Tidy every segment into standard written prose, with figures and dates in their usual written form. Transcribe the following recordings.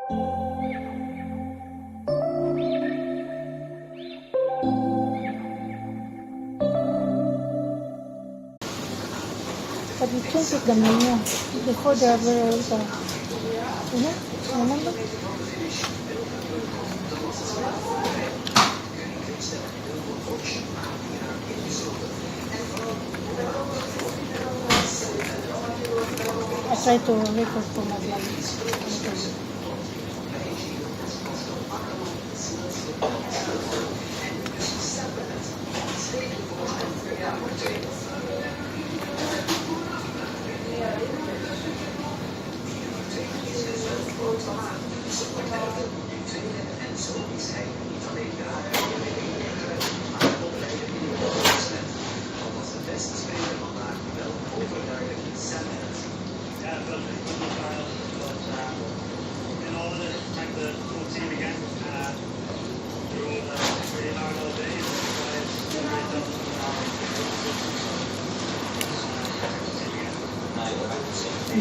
But we change it the menu before the remember? I try to record for my vlog.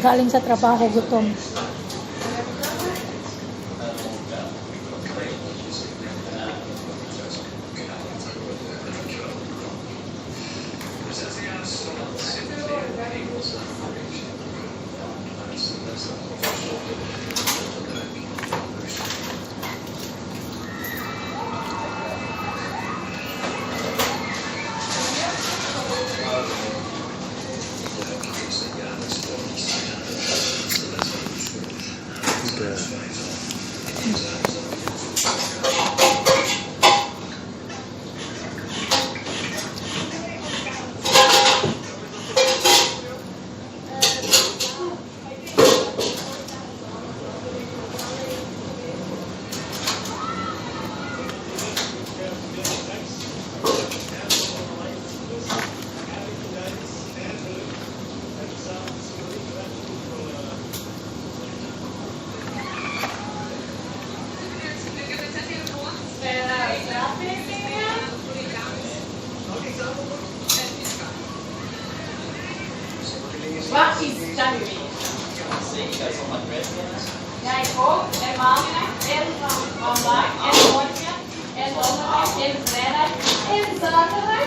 Galing sa trabaho, gutom. What is January? Jeg går, mange, online, morgen, onsdag, fredag, saturday,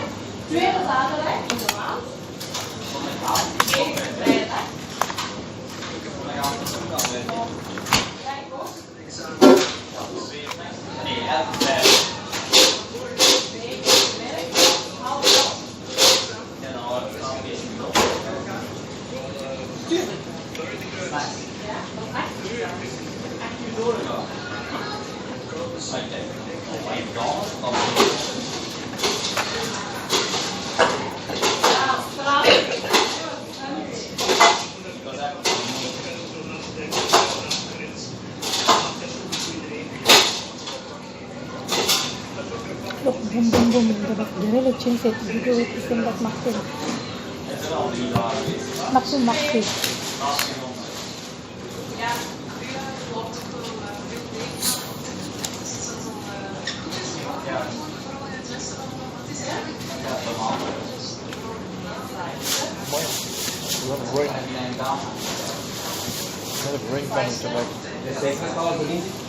fredag, fredag, Look, boom, boom, boom. They really change it. You do it the same like Maxim. Maxim. Bring down to like